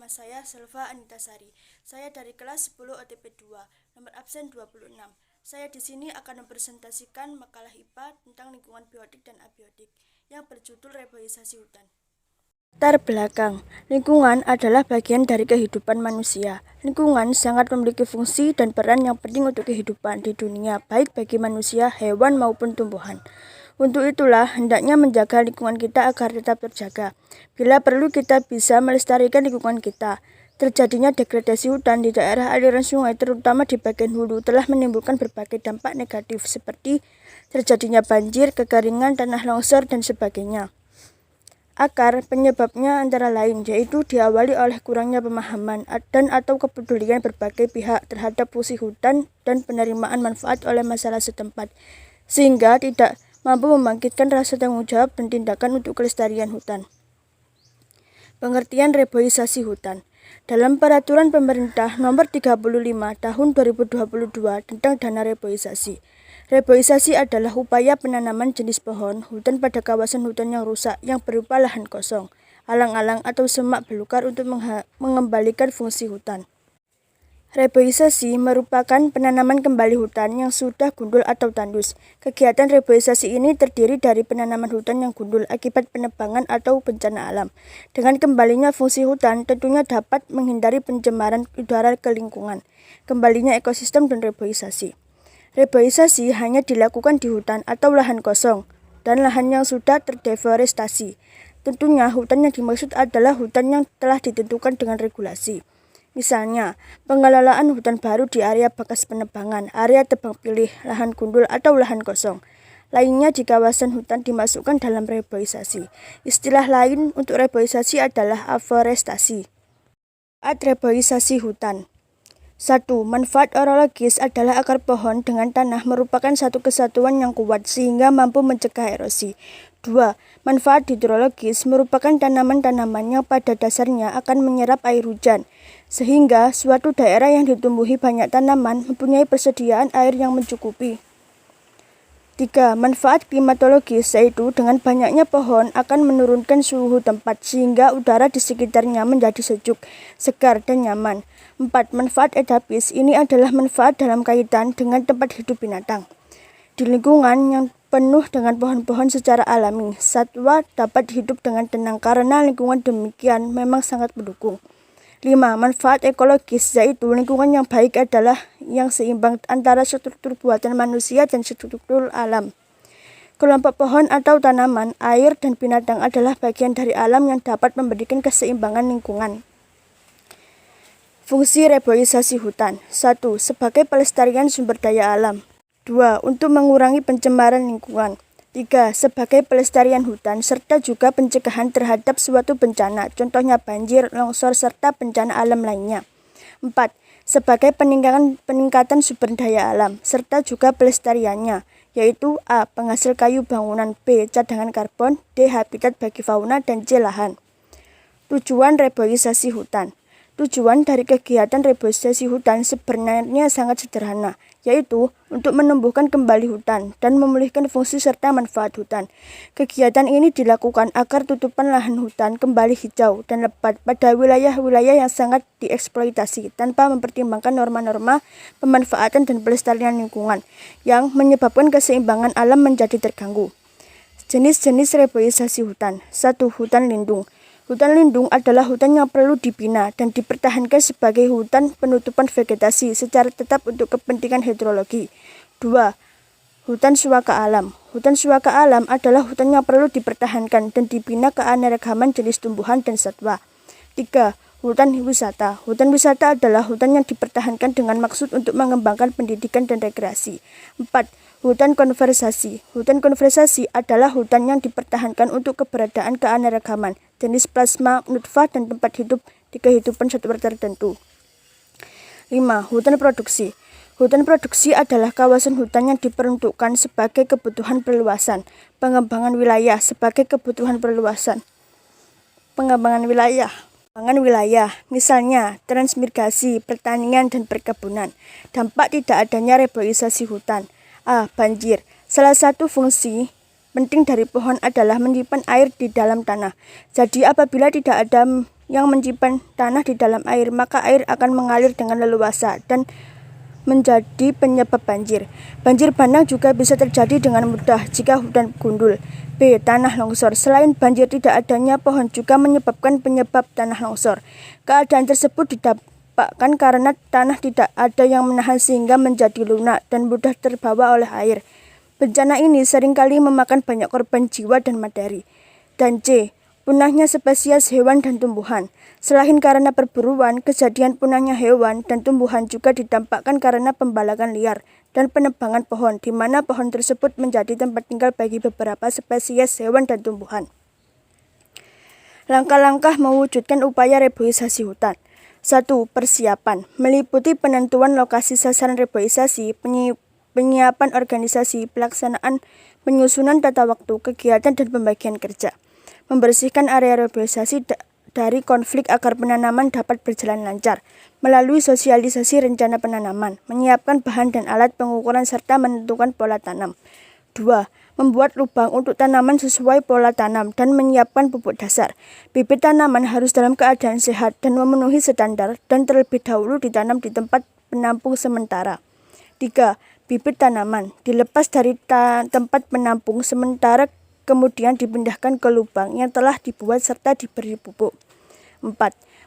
Nama saya Selva Anitasari. Saya dari kelas 10 OTP 2, nomor absen 26. Saya di sini akan mempresentasikan makalah IPA tentang lingkungan biotik dan abiotik yang berjudul Reboisasi Hutan. Latar belakang, lingkungan adalah bagian dari kehidupan manusia. Lingkungan sangat memiliki fungsi dan peran yang penting untuk kehidupan di dunia, baik bagi manusia, hewan maupun tumbuhan. Untuk itulah, hendaknya menjaga lingkungan kita agar tetap terjaga. Bila perlu, kita bisa melestarikan lingkungan kita. Terjadinya degradasi hutan di daerah aliran sungai, terutama di bagian hulu, telah menimbulkan berbagai dampak negatif seperti terjadinya banjir, kekeringan, tanah longsor, dan sebagainya. Akar penyebabnya antara lain yaitu diawali oleh kurangnya pemahaman dan atau kepedulian berbagai pihak terhadap fungsi hutan dan penerimaan manfaat oleh masyarakat setempat, sehingga tidak mampu membangkitkan rasa tanggung jawab dan tindakan untuk kelestarian hutan. Pengertian reboisasi hutan. Dalam Peraturan Pemerintah Nomor 35 Tahun 2022 tentang dana reboisasi. Reboisasi adalah upaya penanaman jenis pohon hutan pada kawasan hutan yang rusak yang berupa lahan kosong, alang-alang atau semak belukar untuk mengembalikan fungsi hutan. Reboisasi merupakan penanaman kembali hutan yang sudah gundul atau tandus. Kegiatan reboisasi ini terdiri dari penanaman hutan yang gundul akibat penebangan atau bencana alam. Dengan kembalinya fungsi hutan, tentunya dapat menghindari pencemaran udara ke lingkungan, kembalinya ekosistem dan reboisasi. Reboisasi hanya dilakukan di hutan atau lahan kosong dan lahan yang sudah terdeforestasi. Tentunya hutan yang dimaksud adalah hutan yang telah ditentukan dengan regulasi. Misalnya, pengelolaan hutan baru di area bekas penebangan, area tebang pilih, lahan gundul atau lahan kosong. Lainnya di kawasan hutan dimasukkan dalam reboisasi. Istilah lain untuk reboisasi adalah aforestasi. Reboisasi hutan. 1. Manfaat orologis adalah akar pohon dengan tanah merupakan satu kesatuan yang kuat sehingga mampu mencegah erosi. 2. Manfaat hidrologis merupakan tanaman-tanaman yang pada dasarnya akan menyerap air hujan, sehingga suatu daerah yang ditumbuhi banyak tanaman mempunyai persediaan air yang mencukupi. 3. Manfaat klimatologis, yaitu dengan banyaknya pohon akan menurunkan suhu tempat sehingga udara di sekitarnya menjadi sejuk, segar, dan nyaman. 4. Manfaat edapis, ini adalah manfaat dalam kaitan dengan tempat hidup binatang. Di lingkungan yang penuh dengan pohon-pohon secara alami, satwa dapat hidup dengan tenang karena lingkungan demikian memang sangat mendukung. 5. Manfaat ekologis, yaitu lingkungan yang baik adalah yang seimbang antara struktur buatan manusia dan struktur alam. Kelompok pohon atau tanaman, air, dan binatang adalah bagian dari alam yang dapat memberikan keseimbangan lingkungan. Fungsi reboisasi hutan. 1. Sebagai pelestarian sumber daya alam. 2. Untuk mengurangi pencemaran lingkungan. 3. Sebagai pelestarian hutan, serta juga pencegahan terhadap suatu bencana, contohnya banjir, longsor, serta bencana alam lainnya. 4. Sebagai peningkatan sumber daya alam, serta juga pelestariannya, yaitu A. Penghasil kayu bangunan, B. Cadangan karbon, D. Habitat bagi fauna, dan C. Lahan. Tujuan reboisasi hutan. Tujuan dari kegiatan reboisasi hutan sebenarnya sangat sederhana, yaitu untuk menumbuhkan kembali hutan dan memulihkan fungsi serta manfaat hutan. Kegiatan ini dilakukan agar tutupan lahan hutan kembali hijau dan lebat pada wilayah-wilayah yang sangat dieksploitasi tanpa mempertimbangkan norma-norma pemanfaatan dan pelestarian lingkungan yang menyebabkan keseimbangan alam menjadi terganggu. Jenis-jenis reboisasi hutan. 1. Hutan lindung. Hutan lindung adalah hutan yang perlu dibina dan dipertahankan sebagai hutan penutupan vegetasi secara tetap untuk kepentingan hidrologi. 2. Hutan suaka alam. Hutan suaka alam adalah hutan yang perlu dipertahankan dan dibina keanekaragaman jenis tumbuhan dan satwa. 3. Hutan wisata. Hutan wisata adalah hutan yang dipertahankan dengan maksud untuk mengembangkan pendidikan dan rekreasi. 4. Hutan konservasi. Hutan konservasi adalah hutan yang dipertahankan untuk keberadaan keanekaragaman jenis plasma, nutfah, dan tempat hidup di kehidupan satwa tertentu. 5. Hutan produksi. Hutan produksi adalah kawasan hutan yang diperuntukkan sebagai kebutuhan perluasan, pengembangan wilayah sebagai kebutuhan perluasan, pengembangan wilayah, misalnya transmigrasi, pertanian, dan perkebunan. Dampak tidak adanya reboisasi hutan. A. Banjir. Salah satu fungsi penting dari pohon adalah menyimpan air di dalam tanah. Jadi apabila tidak ada yang menyimpan tanah di dalam air, maka air akan mengalir dengan leluasa dan menjadi penyebab banjir. Banjir bandang juga bisa terjadi dengan mudah jika hutan gundul. B. Tanah longsor. Selain banjir, tidak adanya pohon juga menyebabkan penyebab tanah longsor. Keadaan tersebut didampakkan karena tanah tidak ada yang menahan sehingga menjadi lunak dan mudah terbawa oleh air. Bencana ini seringkali memakan banyak korban jiwa dan materi. Dan C. Punahnya spesies hewan dan tumbuhan. Selain karena perburuan, kejadian punahnya hewan dan tumbuhan juga didampakkan karena pembalakan liar dan penebangan pohon, di mana pohon tersebut menjadi tempat tinggal bagi beberapa spesies hewan dan tumbuhan. Langkah-langkah mewujudkan upaya reboisasi hutan. 1. Persiapan. Meliputi penentuan lokasi sasaran reboisasi, penyiapan organisasi, pelaksanaan, penyusunan tata waktu, kegiatan dan pembagian kerja. Membersihkan area reboisasi dari konflik agar penanaman dapat berjalan lancar, melalui sosialisasi rencana penanaman, menyiapkan bahan dan alat pengukuran serta menentukan pola tanam. 2. Membuat lubang untuk tanaman sesuai pola tanam dan menyiapkan pupuk dasar. Bibit tanaman harus dalam keadaan sehat dan memenuhi standar dan terlebih dahulu ditanam di tempat penampung sementara. 3. Bibit tanaman dilepas dari tempat penampung sementara kemudian dipindahkan ke lubang yang telah dibuat serta diberi pupuk. 4.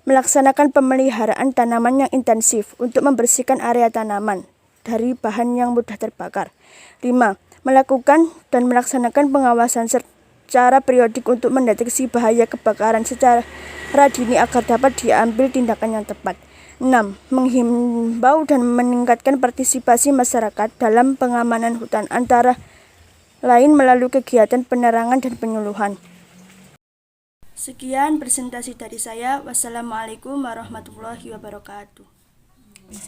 Melaksanakan pemeliharaan tanaman yang intensif untuk membersihkan area tanaman dari bahan yang mudah terbakar. 5. Melakukan dan melaksanakan pengawasan secara periodik untuk mendeteksi bahaya kebakaran secara dini agar dapat diambil tindakan yang tepat. 6. Menghimbau dan meningkatkan partisipasi masyarakat dalam pengamanan hutan antara lain melalui kegiatan penerangan dan penyuluhan. Sekian presentasi dari saya. Wassalamualaikum warahmatullahi wabarakatuh.